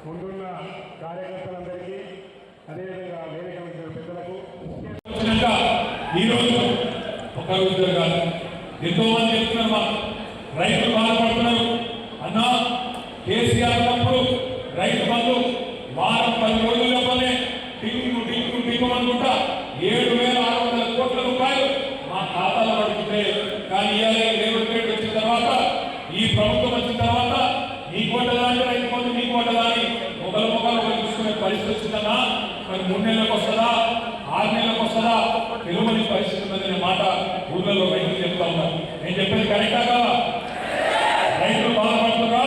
ముందున్న కార్యకర్తలందరికీ అదేవిధంగా వేదిక వచ్చిన పెద్దలకు ఈరోజు ఒక ఉద్యోగాలు ఎంతో మంది చెప్తున్నారు, రైతులు బాధపడుతున్నారు. అన్నా కేసీఆర్ అప్పుడు రైతు బంధు వారం 10 రోజుల్లోనే టింగు అనుకుంటా 7,600 కోట్ల రూపాయలు మా ఖాతాలో పడుతుంటే, కానీ రేవంత్ రెడ్డి వచ్చిన తర్వాత, ఈ ప్రభుత్వం వచ్చిన తర్వాత నీ కోటదాని రైతు బంధు నీ కోటదాని మొక్కలు చూసుకునే పరిస్థితి వచ్చిందన్నా. మరి 3 నెలలకు వస్తుందా, 6 నెలలకు వస్తుందా తెలుగుని పరిస్థితి ఉందనే మాట ఊళ్ళలో రైతులు చెప్తా ఉన్నారు. నేను చెప్పేది కరెక్టా కాదా? రైతులు బాధపడుతున్నా,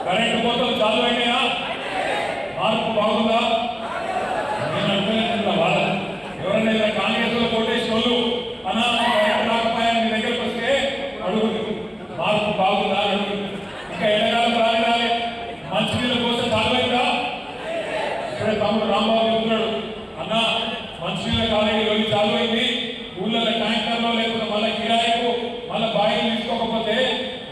కరెంటు కోతలు చాలు అయినాయా, మార్పు బాగుందా? నేను అనుకునేది వాళ్ళ ఎవరైనా కాంగ్రెస్ లో కోటేసిన వాళ్ళు అన్నా కరెంటు రాకపోయా మీ దగ్గరకు వస్తే అడుగు మార్పు బాగుందా అడుగు. ఇంకా ఎడగాలి రాలి మంచినీళ్ళ కోసం చాలైందా? ఇప్పుడే తమ్ముడు రాంబాబు చెప్తున్నాడు, అన్న మంచినీళ్ళ కాలేజీ వెళ్ళి చాలు అయింది, ఊళ్ళలో ట్యాంకర్లో లేకుండా మళ్ళీ కిరాయికు మళ్ళీ బాయిలు తీసుకోకపోతే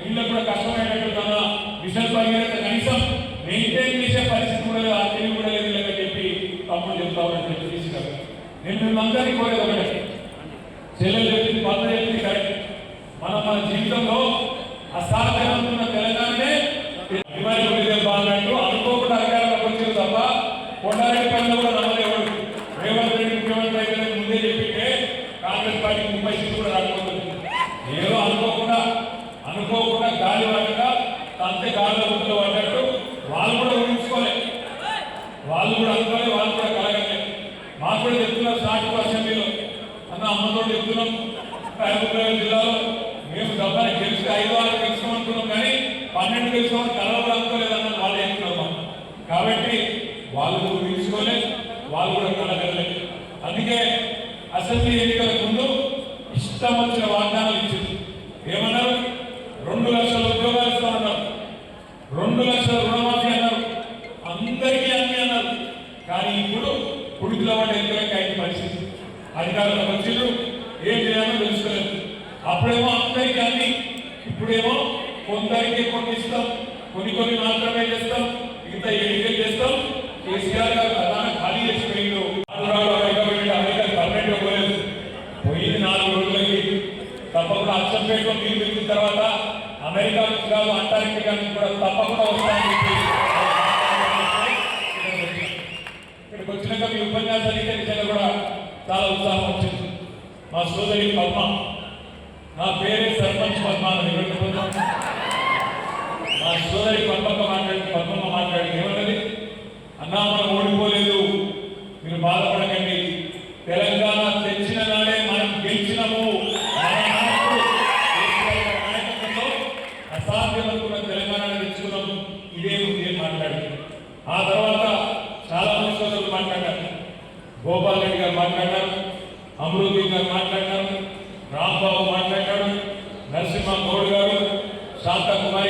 వీళ్ళకు కూడా కష్టమైనట్టు కన్నా మిషన్ భగీరథ కనీసం మెయింటైన్ చేసే పరిస్థితి కూడా లేదు, ఆ తెలివి కూడా లేదు లేక చెప్పి తమ్ముడు చెప్తా ఉన్నట్టు తీసుకున్నారు. నేను మిమ్మల్ని కోరేది ఒకటే, చెల్లెలు చెప్పింది భర్త చెప్పింది కరెక్ట్. మన జీవితంలో అసాధ్యమవుతున్న తెలంగాణనే బాగున్నట్టు అనుకోకుండా అధికారంలోకి వచ్చింది తప్ప కొండారెడ్డి పైన కూడా నమ్మలేవాడు. రేవంత్ రెడ్డి ముఖ్యమంత్రి అయితే ముందే చెప్పింటే కాంగ్రెస్ పార్టీకి 30 సీట్లు కూడా రాకపోతుంది. ఏదో అనుకోకుండా గాలి పడ్డగా అంతే గాలిలో గుంతలు పడ్డట్టు వాళ్ళు కూడా ఊహించుకోలే, వాళ్ళు కూడా అనుకోలే, వాళ్ళు కూడా కలగలే. మాకు కూడా చెప్తున్నారు సాటి అసెంబ్లీలో, అన్న అమ్మతో చెప్తున్నాం మహబూబ్నగర్ జిల్లాలో మేము డబ్బాని గెలిచి 5 గెలుచుకోమనుకున్నాం, కానీ 12 గెలుచుకోమని కలవడం అనుకోలేదన్న వాళ్ళు చెప్తున్నాం. కాబట్టి వాళ్ళు ఊహించుకోలే, వాళ్ళు కూడా కలగలేదు. అందుకే అసెంబ్లీ ఎన్నికలకు ముందు ఇష్టం వచ్చిన వాగ్దానాలు ఇచ్చింది. ఏమన్నారు? 2 లక్షల ఉద్యోగాలు ఇస్తామన్నారు, 2 లక్షల రుణమాఫీ అన్నారు, అందరికీ అన్ని అన్నారు. కానీ ఇప్పుడు పుడికిల వాటి ఎన్నికలకి అయిన పరిస్థితి, అధికారులకు వచ్చిండ్రు, ఏం చేయాలో తెలుసుకోలేదు. అప్పుడేమో అందరికీ అన్ని, ఇప్పుడేమో కొందరికి కొన్ని ఇస్తాం, కొన్ని మాత్రమే చేస్తాం, మిగతా ఎన్నికలు చేస్తాం. కేసీఆర్ గారు ప్రధాన ఖాళీ చేసిపోయిండు, పర్మనెంట్ పోలేదు, పోయింది 4 రోజులకి. తప్పకుండా అచ్చంపేటలో నీరు పెట్టిన తర్వాత అమెరికా నుంచి కాదు అంటార్కిటికా నుంచి కూడా తప్పకుండా వస్తామని చెప్పి ఇక్కడికి వచ్చినాక మీ ఉపన్యాసాలు అయితే నిజంగా కూడా చాలా ఉత్సాహం వచ్చింది. మా సోదరి పద్మ, నా పేరే సర్పంచ్ పద్మ, మా సోదరి పద్మమ్మ మాట్లాడి ఏమన్నది? అన్నా మనం ఓడిపోలేదు, మీరు బాధపడకండి, తెలంగాణ తెచ్చిన నాడే మనం గెలిచినాము, నాయకత్వంలో అసాధ్యమనుకున్న తెలంగాణ తెచ్చుకున్నాము, ఇదే మాట్లాడి. ఆ తర్వాత చాలా మంది సోదరులు మాట్లాడారు, గోపాల్ రెడ్డి గారు మాట్లాడారు, అమృత్ గారు మాట్లాడారు, రాంబాబు మాట్లాడారు, నరసింహ గౌడ్ గారు, శాంతకుమారి